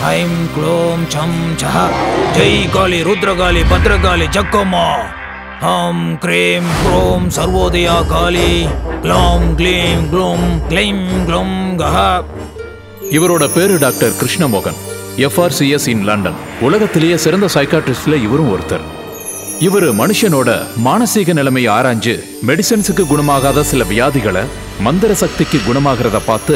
I'm க்ளோம் சம் சஹ ஜெய் காளி ருத்ரகாளி பத்ரகாளி ஜக்கம்மா ஹம் க்ரீம் க்ரோம் சர்வோதயா காளி க்ளோம் க்ளீம் க்ளூம் க்ளைம் க்ளோம் கஹ. இவரோட பேரு doctor Krishnamohan, FRCS in London. உலகத்திலேயே சிறந்த சைக்காட்ரிஸ்ட்ல இவரும் ஒருத்தர். இவரு மனுஷனோட மானசீக நிலைமையை ஆராய்ஞ்சு மெடிசன்ஸுக்கு குணமாகாத சில வியாதிகளை மந்திர சக்திக்கு குணமாகிறத பார்த்து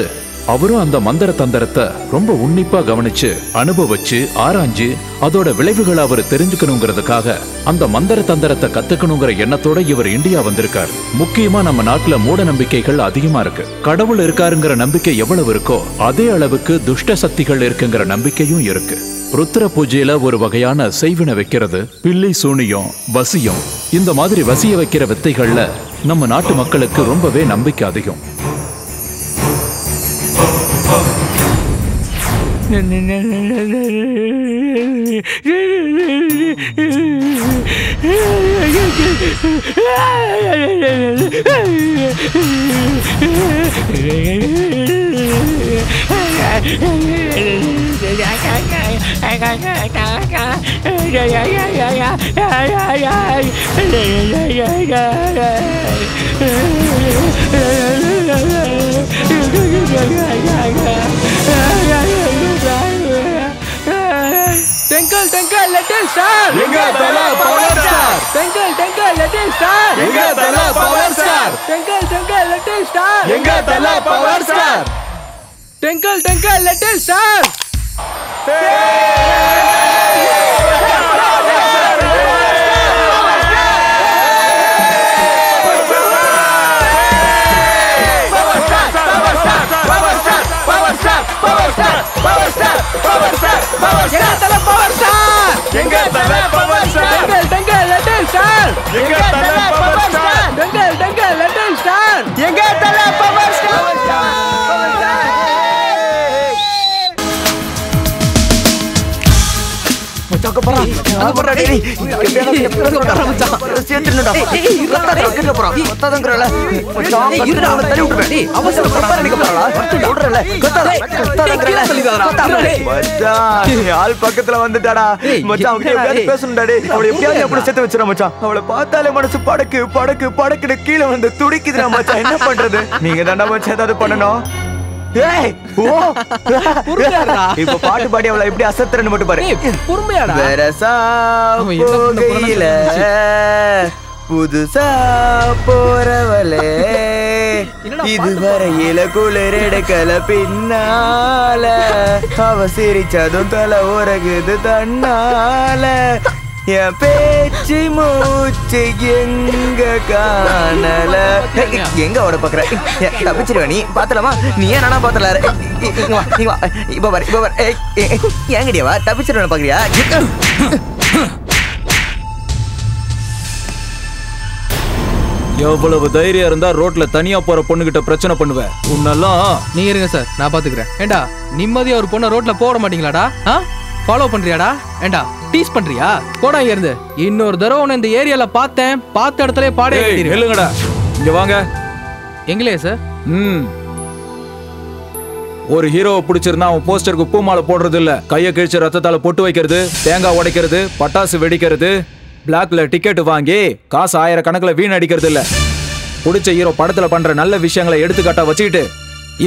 அவரும் அந்த மந்திர தந்திரத்தை ரொம்ப உன்னிப்பா கவனிச்சு அனுபவிச்சு ஆராய்ஞ்சு அதோட விளைவுகளை அவர் தெரிஞ்சுக்கணுங்கிறதுக்காக அந்த மந்திர தந்திரத்தை கத்துக்கணுங்கிற எண்ணத்தோட இவர் இந்தியா வந்திருக்காரு. முக்கியமா நம்ம நாட்டுல மூட நம்பிக்கைகள் அதிகமா இருக்கு. கடவுள் இருக்காருங்கிற நம்பிக்கை எவ்வளவு இருக்கோ அதே அளவுக்கு துஷ்ட சக்திகள் இருக்குங்கிற நம்பிக்கையும் இருக்கு. ருத்ர பூஜையில ஒரு வகையான செய்வினை வைக்கிறது, பில்லி சூனியம், வசியம், இந்த மாதிரி வசிய வைக்கிற வித்தைகள்ல நம்ம நாட்டு மக்களுக்கு ரொம்பவே நம்பிக்கை அதிகம். Twinkle twinkle little star, எங்க தல power star. twinkle twinkle little star, எங்க தல power star. twinkle twinkle little star, எங்க தல power star. twinkle twinkle little star. எங்க தல பவர் ஸ்டார், எங்க தல power star. twinkle twinkle little star, எங்க தல power star. twinkle twinkle little star, எங்க தல பவர் ஸ்டார். மச்சான் போறா அங்க போறா டேய் எப்படியா மச்சான் சேந்திரனடா ரத்தம் போறா மத்ததங்கறல மச்சான் இருடா அவளை தள்ளி விட்டுறேன் டேய் அவசர போறா நிக்க போறா விடுறல கத்ததங்கறல மச்சான் ஆள் பக்கத்துல வந்துட்டாடா மச்சான் அவங்க எப்படியாவது பேசணும்டா டேய் அவளை எப்படியாவது எப்படி சேர்த்து வச்சிர மச்சான் அவளை பார்த்தாலே மனசு படக்கு படக்கு படக்குன்னு கீழ வந்து துடிக்குதுடா மச்சான் என்ன பண்றது நீங்க தான்டா மச்சான் ஏதாவது பண்ணணும் ஏய் ஓ புரியாதா இப்ப பாட்டு பாடி அவளை எப்படி அசத்துறன்னு மட்டும் பாரு பொறுமையாடா வெரசா போகையில புதுசா போறவளே இதுவரையில குளிர் எடுக்கல பின்னால அவ சிரிச்சதும் தலை உறகுது தன்னால என் பேச்சு மூச்சு எங்க காணல எங்க ஓட பாக்குற தப்பிச்சிருவ நீ பாத்தலாமா நீ ஏன் நானா பாத்தல இப்ப பாரு இப்ப பாரு ஏங்கடியாவா தப்பிச்சிருவ பாக்குறியா எவ்வளவு தைரியம் இருந்தா ரோட்ல தனியா போற பொண்ணுகிட்ட பிரச்சனை பண்ணுவேன் உன்னெல்லாம். நீங்க இருங்க சார், நான் பாத்துக்கிறேன். ஏண்டா நிம்மதியா ஒரு பொண்ணை ரோட்ல போட மாட்டீங்களாடா? ஃபாலோ பண்றியாடா? ஏண்டா டீஸ் பண்றியா? போடா இங்க இருந்து. இன்னொரு தடவை உன்னை இந்த ஏரியால பார்த்தேன், பார்த்த இடத்துல பாடே இல்லங்கடா, இங்க வாங்க. எங்களே சார்? ஒரு ஹீரோவை பிடிச்சிருந்தா அவன் போஸ்டருக்கு பூ மாலை போடுறது இல்ல, கையை கிழிச்சு ரத்தத்தால பொட்டு வைக்கிறது, தேங்காய் உடைக்கிறது, பட்டாசு வெடிக்கிறது, பிளாக்ல டிக்கெட் வாங்கி காசு ஆயிரக்கணக்கில் வீண் அடிக்கிறது இல்ல. பிடிச்ச ஹீரோ படத்துல பண்ற நல்ல விஷயங்களை எடுத்துக்காட்டா வச்சுக்கிட்டு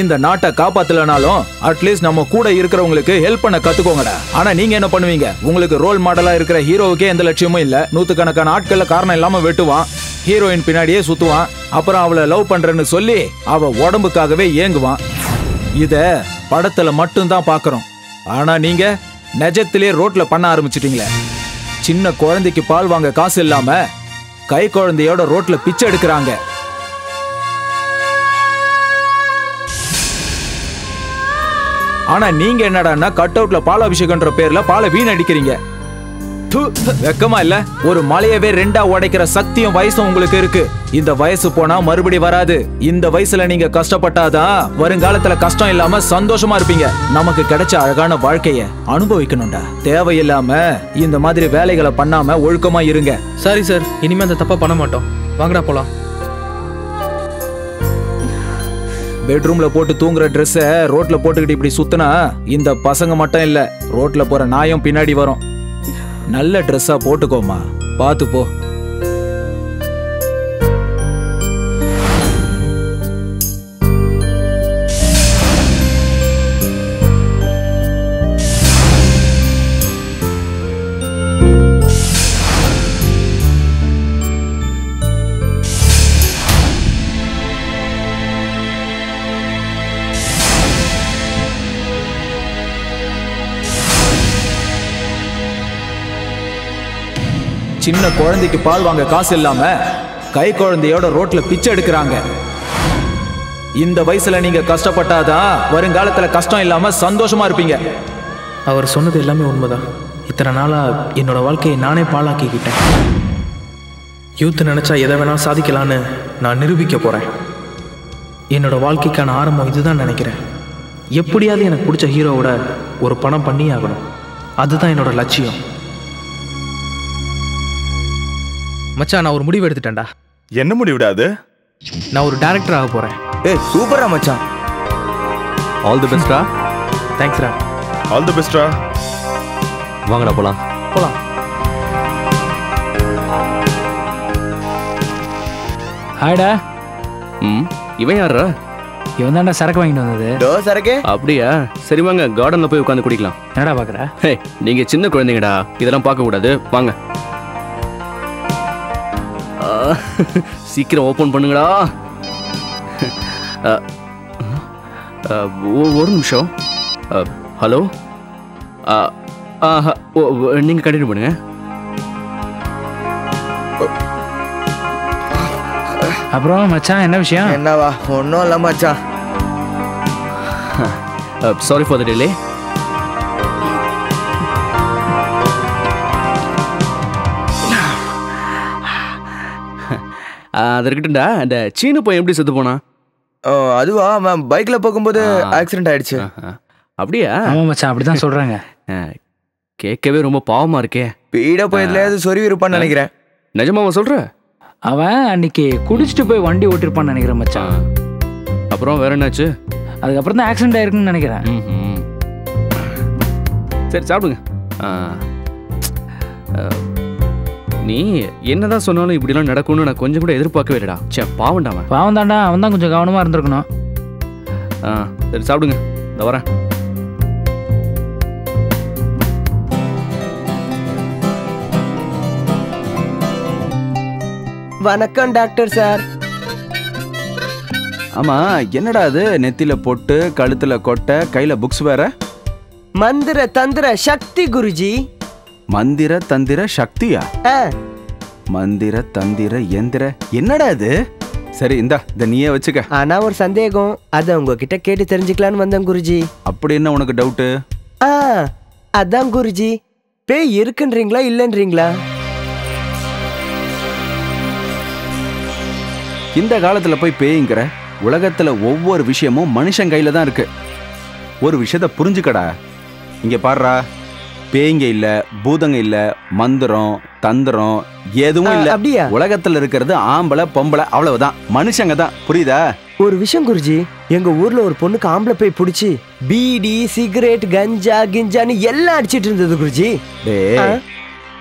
இந்த நாட்டை காப்பாத்தலனாலும் அட்லீஸ்ட் நம்ம கூட இருக்கிறவங்களுக்கு ஹெல்ப் பண்ண கத்துக்கோங்கடா. ஆனா நீங்க என்ன பண்ணுவீங்க? உங்களுக்கு ரோல் மாடலா இருக்கிற ஹீரோவுக்கே எந்த லட்சியமும் இல்ல, நூத்துக்கணக்கான ஆட்கள்ல காரணம் இல்லாம வெட்டுவான், ஹீரோயின் பின்னாடியே சுத்துவான், அப்புறம் அவளை லவ் பண்றேன்னு சொல்லி அவ உடம்புக்காகவே ஏங்குவான். இத படத்துல மட்டும்தான் பாக்குறோம். ஆனா நீங்க நிஜத்திலே ரோட்ல பண்ண ஆரம்பிச்சிட்டீங்களே. சின்ன குழந்தைக்கு பால் வாங்க காசு இல்லாம கை குழந்தையோட ரோட்ல பிச்சை எடுக்கிறாங்க. ஆனா நீங்க என்னடான்னா கட் அவுட்ல பாலாபிஷேகம்ன்ற பேர்ல பாலை வீணடிக்கிறீங்க. வெக்கமா இல்ல? ஒரு மலையவே ரெண்டா உடைக்கிற சக்தியும் வயசும் உங்களுக்கு இருக்கு. இந்த வயசு போனா மறுபடி வராது. இந்த வயசுல நீங்க கஷ்டப்பட்டாதான் வருங்காலத்துல கஷ்டம் இல்லாம சந்தோஷமா இருப்பீங்க. நமக்கு கிடைச்ச அழகான வாழ்க்கைய அனுபவிக்கணும்டா. தேவையில்லாம இந்த மாதிரி வேலைகளை பண்ணாம ஒழுக்கமா இருங்க. சரி சார், இனிமே அந்த தப்பா பண்ண மாட்டோம். வாங்கடா போலாம். பெட்ரூம்ல போட்டு தூங்குற ட்ரெஸ்ஸை ரோட்ல போட்டுக்கிட்டு இப்படி சுத்தினா இந்த பசங்க மட்டும் இல்ல, ரோட்ல போற நாயும் பின்னாடி வரும். நல்ல ட்ரெஸ்ஸா போட்டுக்கோமா, பாத்து போ. சின்ன குழந்தைக்கு பால் வாங்க காசு இல்லாம கை குழந்தையோட ரோட்ல பிச்சை எடுக்கிறாங்க. இந்த வயசுல நீங்க கஷ்டப்பட்டாதான் வருங்காலத்துல கஷ்டம் இல்லாம சந்தோஷமா இருப்பீங்க. அவர் சொன்னது எல்லாமே உண்மைதான். இத்தனை நாளா என்னோட வாழ்க்கையை நானே பாழாக்கிக்கிட்டேன். யூத் நினைச்சா எதை வேணாலும் சாதிக்கலான்னு நான் நிரூபிக்க போறேன். என்னோட வாழ்க்கைக்கான ஆரம்பம் இதுதான் நினைக்கிறேன். எப்படியாவது எனக்கு பிடிச்ச ஹீரோவோட ஒரு படம் பண்ணி ஆகணும். அதுதான் என்னோட லட்சியம். மச்சான், நான் ஒரு முடிவு எடுத்துட்டேன்டா. என்ன முடிவிடாது? நான் ஒரு டைரக்டர் ஆக போறேன். ஏய் சூப்பரா மச்சான். ஆல் தி பெஸ்ட்ரா. தேங்க்ஸ்ரா. ஆல் தி பெஸ்ட்ரா. வாங்கடா போலாம். போலாம். ஹாய்டா. இவன் யாரா? இவன் தான்டா சரக்கு வாங்கிட்டு வந்தது. டோ சரக்கு. அப்படியா? சரி வாங்க, கார்டன்ல போய் உட்காந்து குடிக்கலாம். என்னடா பாக்குற? ஹே, நீங்க சின்ன குழந்தைங்கடா, இதெல்லாம் பார்க்க கூடாது. வாங்க. சீக்கிரம் ஓபன் பண்ணுங்கடா. ஒரு நிமிஷம். ஹலோ, நீங்க கண்டினியூ பண்ணுங்க. அப்புறம் மச்சான் என்ன விஷயம்? என்னவா? ஒன்றும் இல்லை மச்சான். Sorry for the delay. அது இருக்கட்டும்டா. அந்த சீனு பையன் எப்படி செத்து போனா? அதுவா, அவன் பைக்ல போகும்போது ஆக்சிடென்ட் ஆயிடுச்சு. அப்படியா? ஆமா மச்சான், அப்படிதான் சொல்றாங்க. கேட்கவே ரொம்ப பாவமா இருக்கே. பீட போயதுல சொருவி இருப்பான்னு நினைக்கிறேன். நிஜமாவா சொல்ற? அவன் அன்னைக்கு குடிச்சிட்டு போய் வண்டி ஓட்டிருப்பான்னு நினைக்கிறேன் மச்சான். அப்புறம் வேற என்னாச்சு? அதுக்கப்புறம் தான் ஆக்சிடென்ட் ஆயிருக்குன்னு நினைக்கிறேன். சரி சாப்பிடுங்க. நீ என்னதான் சொன்னாலும் இப்படிலாம் நடக்கும்னு நான் கொஞ்சம் கூட எதிர்பார்க்கவே இல்லடா. சே, பாவண்டாம. பாவம் தாண்டா, அவன் தான் கொஞ்சம் கவனமா இருந்திருக்கணும். சரி சாப்பிடுங்க, இந்த வரேன். வணக்கம் டாக்டர் சார். ஆமா, என்னடா அது? நெத்தில பொட்டு, கழுத்துல கொட்டை, கையில புக்ஸ் வேற. மந்திர தந்திர சக்தி குருஜி. மந்திர தந்திர சக்தியா? மந்திர தந்திர எந்திர என்னடா இது? சரி இத நீயே வச்சுக்க. ஆனா ஒரு சந்தேகம், அத உங்ககிட்ட கேட்டு தெரிஞ்சுக்கலான்னு வந்தேன் குருஜி. அப்படி என்ன உனக்கு டவுட்டு? அதான் குருஜி, பேய் இருக்குன்றீங்களா இல்லன்றீங்களா? இந்த காலத்துல போய் பேய்ங்கிற? உலகத்துல ஒவ்வொரு விஷயமும் மனுஷன் கையில தான் இருக்கு. ஒரு விஷயத்த புரிஞ்சுக்கடா. இங்க பாருடா, பேய்ங்க இல்ல, பூதங்க இல்ல, மந்திரம் தந்திரம் எதுவும் இல்ல. அப்படியா? உலகத்துல இருக்கிறது ஆம்பளை பொம்பளை அவ்வளவுதான், மனுஷங்க தான். புரியுதா? ஒரு விஷயம் குருஜி, எங்க ஊர்ல ஒரு பொண்ணுக்கு ஆம்பளை பேய் பிடிச்சி பீடி சிகரெட் கஞ்சா கிஞ்சான்னு எல்லாம் அடிச்சிட்டு இருந்தது குருஜி.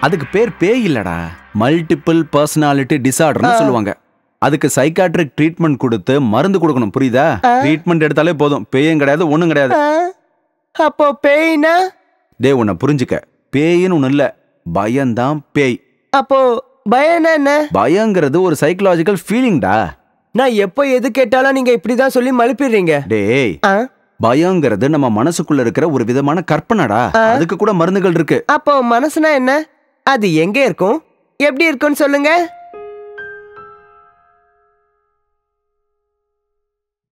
அதுக்கு பேர் பேய் இல்லடா, மல்டிபிள் பர்சனாலிட்டி டிசார்டர்னு சொல்லுவாங்க. அதுக்கு சைக்காட்ரிக் ட்ரீட்மெண்ட் கொடுத்து மருந்து கொடுக்கணும். புரியுதா? ட்ரீட்மெண்ட் எடுத்தாலே போதும், பேயும் கிடையாது ஒண்ணும் கிடையாது. அப்போ பேய்னா? உன்னை புரிஞ்சுக்க, பேயின்னு ஒண்ணு இல்ல, பயம்தான் பேய். அப்போ பயம்னா என்ன? பயங்கிறது ஒரு சைக்கலாஜிக்கல் ஃபீலிங்டா. நான் எப்போ எது கேட்டாலும் நீங்க இப்படிதான் சொல்லி மழுப்பிடுறீங்க. டேய், பயங்கிறது நம்ம மனசுக்குள்ள இருக்கிற ஒரு விதமான கற்பனைடா. அதுக்கு கூட மருந்துகள் இருக்கு. அப்போ மனசுனா என்ன? அது எங்க இருக்கும், எப்படி இருக்கும்னு சொல்லுங்க.